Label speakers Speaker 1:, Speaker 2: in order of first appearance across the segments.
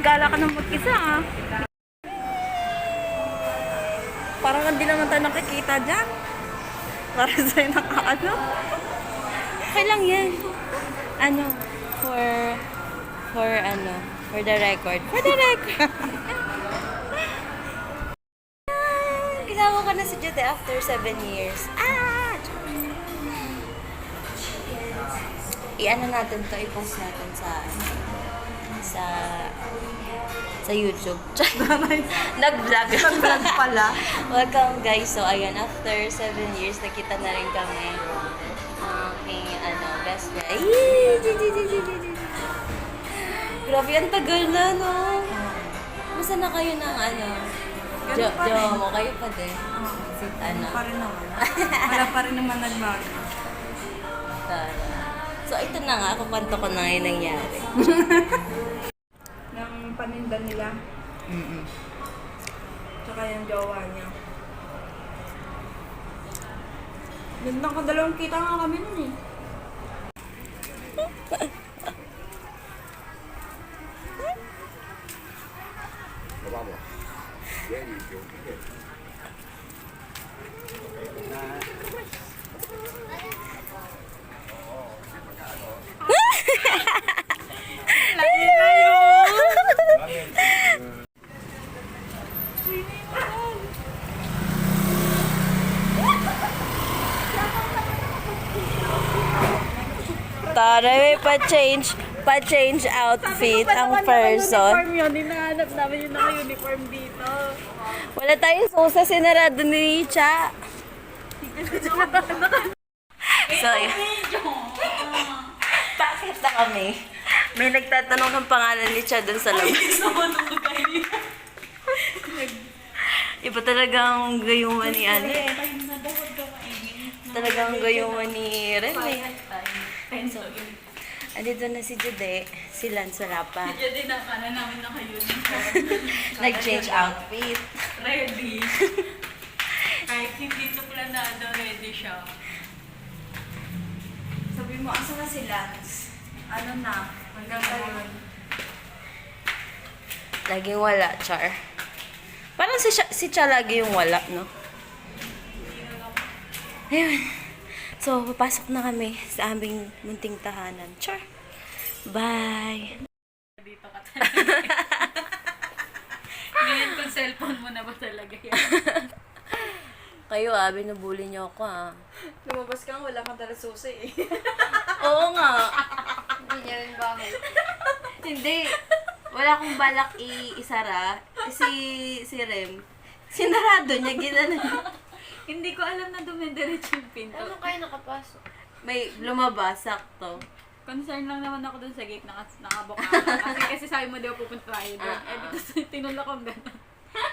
Speaker 1: gala ka ng mag-isa ah. Parang hindi naman tayo nakikita dyan. Para sa'yo nakaano. Okay lang yan. Ano, for the record. For the record. Kasama ka na si Jude after 7 years. Ah! I-ano natin to, i-post natin sa YouTube. Nag-vlog.
Speaker 2: Nag-vlog pala.
Speaker 1: Welcome guys. So ayan, after 7 years, nakita na rin kami aking best friend. Grabe, ang tagal na, no? Masa na kayo ng mo, kayo pa din.
Speaker 2: Wala pa rin naman. Wala pa rin naman nagbago.
Speaker 1: Tara. So ito na nga, kukwento ko na yung nangyari.
Speaker 2: Ng paninda nila. Tsaka yung jowa niya. Gandang kadalawang kita nga kami nun eh.
Speaker 1: Tara, may pa-change outfit ang person.
Speaker 2: Uniform yun, hinahanap namin yung naka-uniform dito.
Speaker 1: Wala tayong susa, sinarado ni Cha. So, bakit na kami? May nagtatanong ng pangalan ni Cha dun sa labas. Iba talagang gayuman ni Talagang gayuman ni Ren eh. So, andito na si Jude. Si Lance wala pa.
Speaker 2: Si Jude na namin naka-uniform.
Speaker 1: Nag-change outfit.
Speaker 2: Ready. Kahit hindi ito planado, ready siya. Sabi mo, asa na si Lance? Ano na? Hanggang ngayon.
Speaker 1: Laging wala, Char. Parang si Cha lagi yung wala, no? Ayun. So, papasok na kami sa aming munting tahanan. Char. Bye.
Speaker 2: Dito ka talaga. Ngayon kung cellphone mo na ba talaga yan?
Speaker 1: Kayo binubuli niyo ako
Speaker 2: Lumabas ka, wala kang dala susi eh.
Speaker 1: Oo nga.
Speaker 3: Hindi niya rin bahay.
Speaker 1: Hindi. Wala akong balak isara. Si Rem. Sinarado niya, ginano niya.
Speaker 2: Hindi ko alam na dumidiretso yung pinto.
Speaker 3: Ano kayo nakapasok?
Speaker 1: May lumabas, sakto.
Speaker 2: Concern lang naman ako dun sa gate, nakabuka. Kasi sabi mo, di ba pupunta tayo doon. Dito tinulak ko gano'n.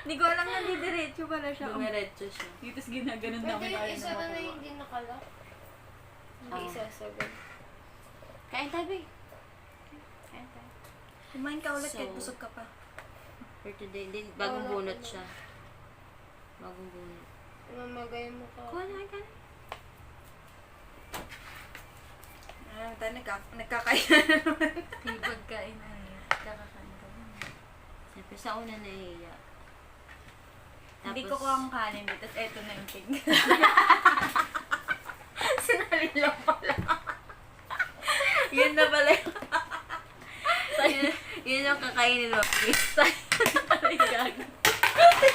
Speaker 2: Hindi ko alam na didiretso pala siya.
Speaker 1: Dumiretso siya.
Speaker 2: Dito ginaganon
Speaker 3: Pwede
Speaker 2: namin
Speaker 3: yung
Speaker 2: tayo
Speaker 3: isa
Speaker 2: na
Speaker 3: na makuha.
Speaker 2: makuha.
Speaker 3: Hindi nakalock. Hindi isasagad.
Speaker 1: Kain tayo, babe. Kain tayo.
Speaker 2: Kumain ka ulit
Speaker 1: So,
Speaker 2: kahit busog ka pa.
Speaker 1: For today, bagong bunot siya. Bagong bunot.
Speaker 3: Mamagay mo ka.
Speaker 1: Kuha na ka.
Speaker 2: Tayo nagkakain na naman.
Speaker 3: Hindi pagkain na niya. Kakakain ka na.
Speaker 1: Siyempre, sa una nahihiya.
Speaker 2: Hindi ko kuha ang kanin dito. Tapos eto na yung pig.
Speaker 1: Sinalin lang pala. Yun na pala yung... yun yung kakainin mo, please.
Speaker 2: Ay, gago.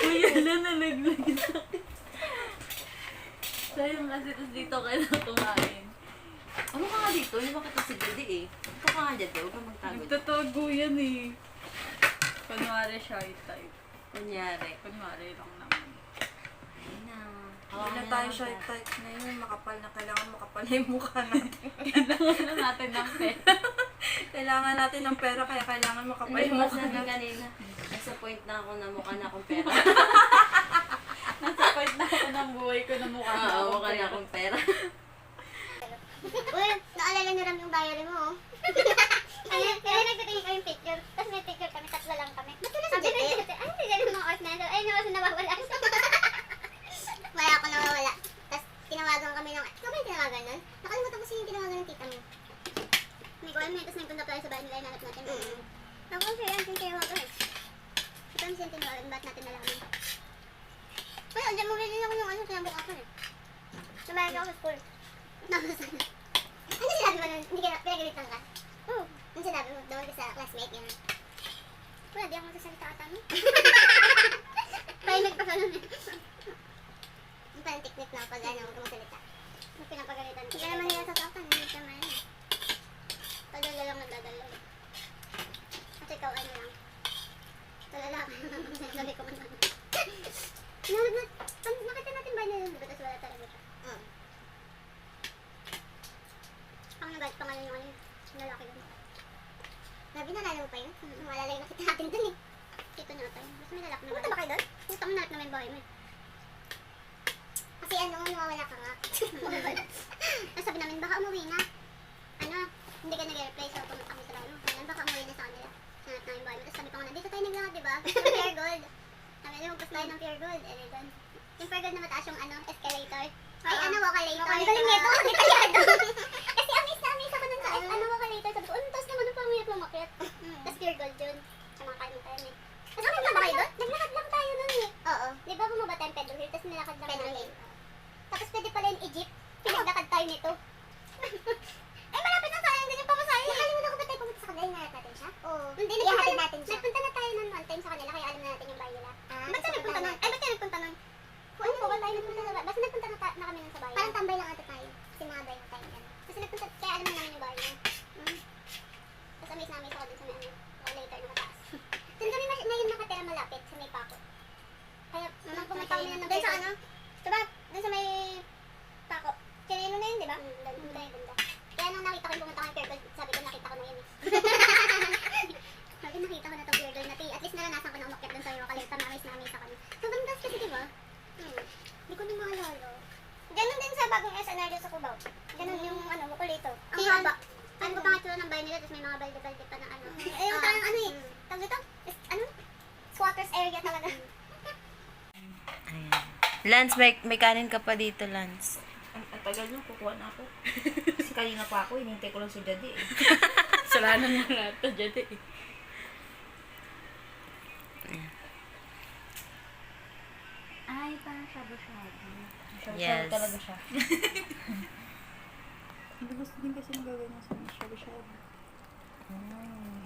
Speaker 2: Uy, ala, nalaglag sa akin. Sayang kasi, tapos dito ka na kumain.
Speaker 1: Ano ka nga dito? Hindi makita si Judy eh. Ito ka nga dyan, huwag kang magtago.
Speaker 2: Nagtatago yan eh. Kunwari shy type.
Speaker 1: Kunyari.
Speaker 2: Kunwari lang naman.
Speaker 1: Ayun na.
Speaker 2: Hindi na tayo shy type ngayon. Makapal na. Kailangan makapal na yung mukha natin.
Speaker 3: Kailangan na natin ng pera.
Speaker 2: Kailangan natin ng pera, kaya kailangan makapal
Speaker 1: Hindi
Speaker 2: yung
Speaker 1: mo
Speaker 2: mukha
Speaker 1: sabi
Speaker 2: natin.
Speaker 1: kanina. Nasa point na ako na mukha na akong pera.
Speaker 2: Nasa point na ako ng buhay ko na mukha na
Speaker 1: Oo,
Speaker 2: ako.
Speaker 1: mukha na akong pera.
Speaker 4: Uy, naalala niyo ram yung diary mo, oh. Ayun, kaya nagtitingin ko yung picture. Tapos may picture kami, tatlo lang kami. Ba't ka na si Jete? Ay, si Jete mga oras na ito. Ay, nawas na nawawala. Wala ako nawawala. Tapos tinawagan kami ng... Ikaw ba yung tinawagan nun? Nakalimutan ko sino yung tinawagan ng tita mo. Hindi ko alam eh. Tapos nagpunta tayo sa bahay nila, hinanap natin. Ako, siya yan, kayo mga Sumayan ako sa school. Tapos, ano sinabi mo nun? Hindi ka pinagalitan ka? Oo. Ano sinabi mo doon sa classmate niya? Wala, di ako magsasalita ata mo. Pahimik pa ka nun eh. Yung parang technique na pag ano, huwag ka magsalita. Yung pinapagalitan. Hindi ka naman nila sasaktan, hindi ka man. Padala lang nagdadalaw. At ikaw ano lang. Talala ka. Sabi ko man. Nakita natin ba niya yun? Diba? Tapos wala talaga siya. Ang nagalit pa nga yun yung ano yun. Yung lalaki doon. Grabe, nalala mo pa yun? Maalala yung nakita natin dun eh. Dito na tayo. Basta may lalaki na. Punta ba kayo doon? Punta mo na yung bahay mo eh. Kasi ano, nawawala ka nga. Tapos sabi namin, baka umuwi na. Ano, hindi ka nag-reply so pumunta kami sa bahay mo. Ayan, baka umuwi na sa kanila. Sanat na yung bahay mo. Tapos sabi ko nga, dito tayo naglakad, diba? Gusto ng pure gold. Sabi niya, magpas tayo ng pure gold. Eh, doon. Yung pure gold na mataas yung ano, escalator. Ay, ano, wakalator. Ang galing nito, detalyado. Kasi amis ako nun sa ano, wakalator. Sabi ko, tapos naman ang pamiyat lumakit. Tapos pure gold yun. Sa mga kain eh. Tapos ano ba kayo doon? Naglakad lang tayo nun eh. Oo. Di ba bumaba tayong Pedro Hill, tapos nilakad lang Pedro Hill. Tapos pwede pala yung Egypt. Pinaglakad tayo nito. Ay, malapit na tayo. Hindi niyo pa masaya. Nakalimutan ko ba tayo pumunta sa kanila? Inalat natin siya? Oo. Hindi, ihahatid natin siya. Nagpunta na tayo nun one time sa kanila, kaya alam na natin yung bahay nila. Ba't tayo nagpunta nun? Ay, ba't tayo nagpunta nun? Ano po ba tayo nagpunta sa bahay? Basta nagpunta na kami nun sa bahay. Parang tambay lang ata tayo. Sinabay na tayo dyan. Kasi nagpunta, kaya alam na namin yung bahay niya. Tapos amaze na amaze ako dun sa may ano, later na mataas. Doon kami ngayon nakatira malapit sa may Paco. Kaya nung pumunta kami na doon sa ano, diba? Doon sa may Paco. Kirino na yun, diba? Doon tayo banda. Kaya nung nakita ko yung pumunta kami Pure Gold, sabi ko nakita ko na yun eh. Sabi nakita ko na itong Pure Gold na at least naranasan ko na umakyat doon sa yung wakalitan, na-amaze ako na. Sobrang das kasi diba? Hindi ko na maalala. Ganon din sa bagong SNR sa Cubao. Ganon yung ano, Mukulito. Ang haba. Ano ko pang itsura ng bahay nila, tapos may mga balde-balde pa ng ano. Eh, yung parang ano eh. Tawag dito? Ano? Squatters area talaga.
Speaker 1: Ayan. Lance, may kanin ka pa dito, Lance.
Speaker 2: Ang tagal nyo, kukuha na ako. Kasi kanina pa ako, hinintay ko lang si Daddy eh. Salanan mo lahat to, Daddy eh.
Speaker 3: Ay, parang shabu-shabu.
Speaker 1: Yes.
Speaker 2: Talaga siya. Hindi gusto din kasi nagagawin sa mga shabu-shabu.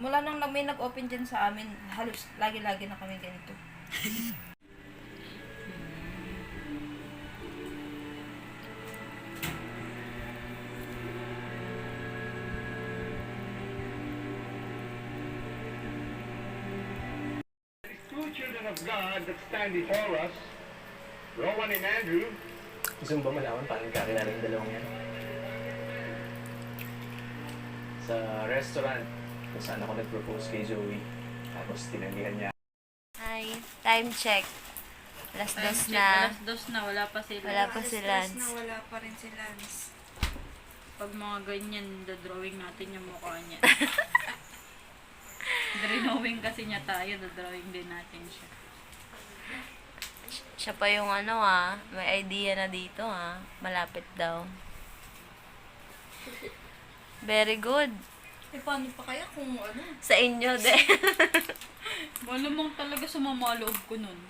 Speaker 2: Mula nang may nag-open dyan sa amin, halos lagi-lagi na kami ganito.
Speaker 5: Two children of God that stand before us, Rowan and Andrew.
Speaker 6: Gusto mo ba malaman paano kakilala yung dalawang yan? Sa restaurant kung saan ako nag-propose kay Zoe. Tapos tinanggihan niya.
Speaker 1: Hi, time check. Alas dos na.
Speaker 2: Alas dos na, wala pa sila.
Speaker 1: Wala pa si Lance.
Speaker 2: wala pa rin si Lance. Pag mga ganyan, drawing natin yung mukha niya. Drawing kasi niya tayo, drawing din natin siya.
Speaker 1: Siya pa yung ano may idea na dito malapit daw. Very good.
Speaker 2: Eh, paano pa kaya kung ano?
Speaker 1: Sa inyo din.
Speaker 2: Malamang talaga sa mamaloob ko nun.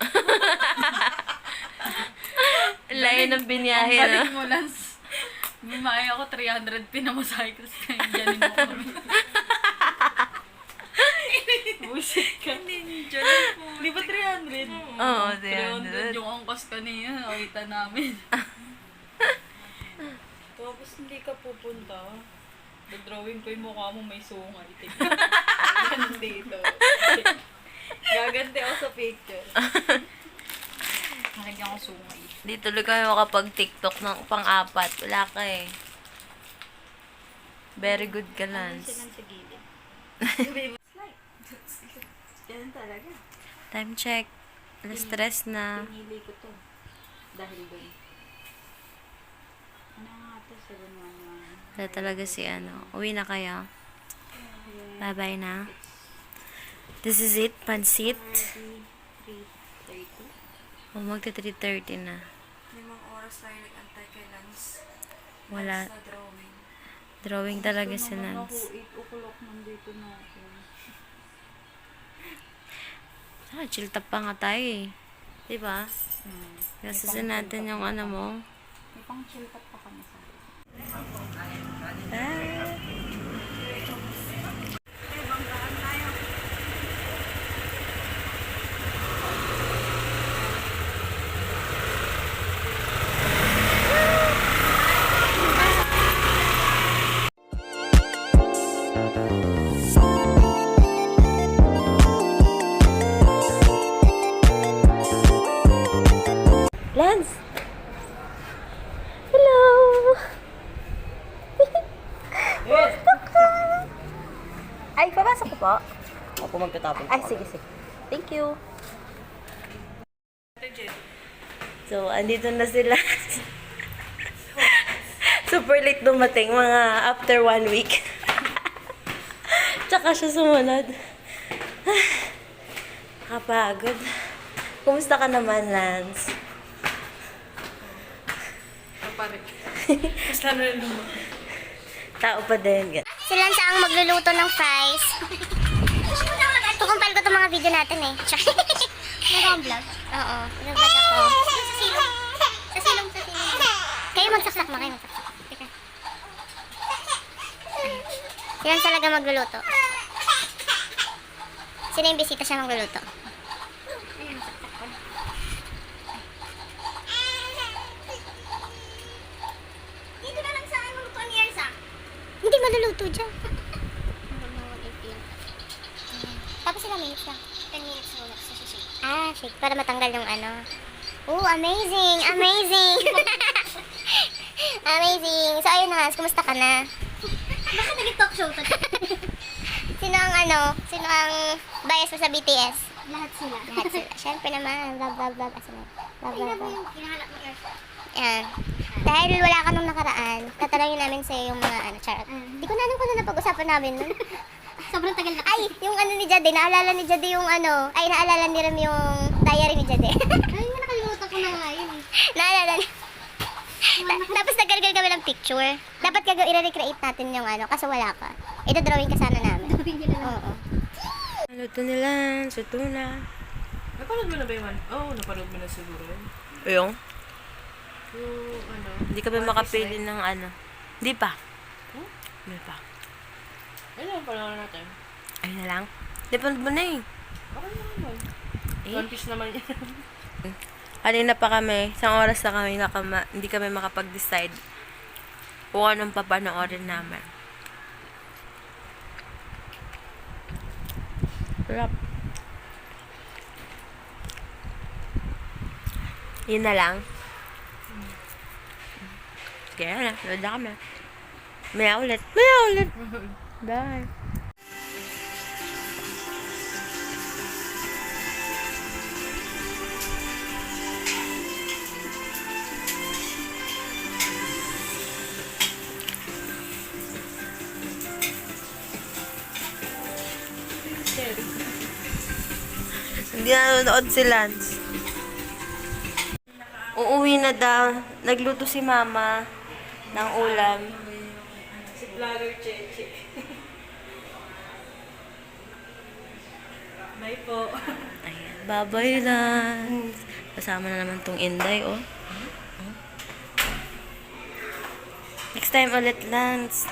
Speaker 1: Layo ng biniyahe,
Speaker 2: Ang
Speaker 1: no?
Speaker 2: galing mo, Lance. May ako 300 pinamasahe ko sa dyanin mo kami. Busit ka. Hindi, dyanin mo. Di ba 300?
Speaker 1: Oo,
Speaker 2: 300
Speaker 1: 300.
Speaker 2: yung angkas kanina. Nakita namin. Tapos hindi ka pupunta. Drawing ko yung mukha mo may sungay. Ganun dito. Gaganti ako sa picture. Nalagyan ko sungay.
Speaker 1: Di tuloy kami makapag-TikTok ng pang-apat. Wala ka eh. Very good ka, Lance.
Speaker 2: Sa gilid. Ganun talaga.
Speaker 1: Time check. Alas stress na.
Speaker 2: Pinili ko to. Dahil doon. Ano nga to? 711.
Speaker 1: Wala talaga si Uwi na kayo. Bye-bye na. This is it. Pansit.
Speaker 2: 3:30.
Speaker 1: Magta 3:30 na.
Speaker 3: Limang oras tayo nag-antay kay Lance.
Speaker 1: Wala.
Speaker 3: Sa drawing.
Speaker 1: Drawing talaga si
Speaker 2: Ako,
Speaker 1: Lance.
Speaker 2: 8 o'clock nandito na ako.
Speaker 1: Chill tap pa nga tayo eh. Diba? Gasasin natin yung mo.
Speaker 3: May pang chill pa kami sa
Speaker 1: Lance! Hello! Ay, papasok ko po.
Speaker 6: Ako magtatapon.
Speaker 1: Ay, sige, sige. Thank you. So, andito na sila. Super late dumating, mga after 1 week. Tsaka siya sumunod. Kapagod. Kumusta ka naman, Lance?
Speaker 2: Kapare. Basta na rin naman.
Speaker 1: Tao pa din.
Speaker 4: Si Lance ang magluluto ng fries. Tukumpal ko itong mga video natin eh. Nag-vlog? Oo, nag-vlog ako. Sa silong. Sa silong. Kayo magsaksak mo, kayo magsaksak. Teka. Si Lance talaga magluluto. Sino yung bisita siya magluluto? Dito na lang sa akin maluto ni Elsa. Hindi maluluto dyan. Tapos ilang minutes lang? 10 minutes muna sa shake. Ah, shake. Para matanggal yung ano. Oh, amazing! Amazing! Amazing! So, ayun na, kumusta ka na? Bakit nag-talk show to? Sino ang bias mo sa BTS? Lahat sila. Lahat sila. Siyempre naman, love. Asa na? Love. Yung hinahanap mo, Elsa. Yan. Dahil wala ka nung nakaraan, tatanungin namin sa'yo yung mga charot. Hindi ko na alam kung ano napag-usapan namin nun. Sobrang tagal na. Ay, yung ni Jade, naalala ni Jade yung naalala ni Ram yung diary ni Jade. Ay, nakalimutan ko na nga yun. Naalala ni... Tapos nagkargal kami ng picture. Dapat i-recreate natin yung kaso wala ka. Ito-drawing ka sana namin. Oo.
Speaker 1: Luto nila, suto na.
Speaker 2: Napanood mo na ba yung Oo, napanood mo na siguro yun.
Speaker 1: Yung?
Speaker 2: Yung
Speaker 1: Hindi kami makapili ng Hindi pa. Hindi pa.
Speaker 2: Ano yung panahon natin?
Speaker 1: Ayun na lang. Hindi pa mo na eh.
Speaker 2: Okay naman.
Speaker 1: Eh?
Speaker 2: One Piece naman yan.
Speaker 1: Kanina pa kami, isang oras na kami hindi kami makapag-decide kung anong papanoorin namin. Sarap. Yun na lang. Kaya na, load na kami. Maya ulit. Bye. Hindi na nanonood si Lance. Uuwi na daw. Nagluto si Mama ng ulam.
Speaker 2: Si Vlogger Cheche. Bye po.
Speaker 1: Ayan. Bye-bye, Lance. Kasama na naman tong Inday, oh. Next time ulit, Lance.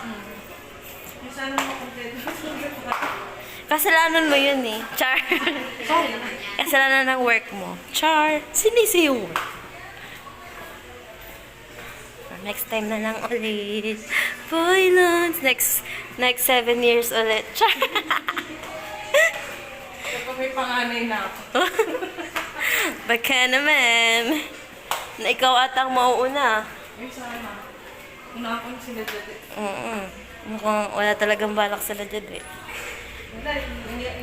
Speaker 2: Sana mo kompleto.
Speaker 1: Kasalanan mo yun eh. Char. Kasalanan ng work mo. Char. Sinisi yung work. Next time na lang ulit. Bye, Lance. Next 7 years ulit. Char.
Speaker 2: Kapag may panganay na ako.
Speaker 1: Baka naman. Na ikaw atang mauuna.
Speaker 2: Ay, sana. Una akong sinadjad eh.
Speaker 1: Mukhang wala talagang balak sila dyan eh.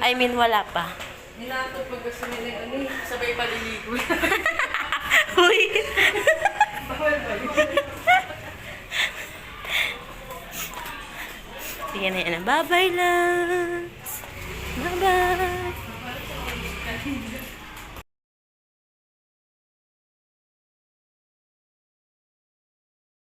Speaker 1: I mean, wala pa.
Speaker 2: Ninato pag gusto nila yung sabay paliligo.
Speaker 1: Uy!
Speaker 2: Bawal ba yun?
Speaker 1: Sige na yan. Bye-bye, Lance. Bye-bye.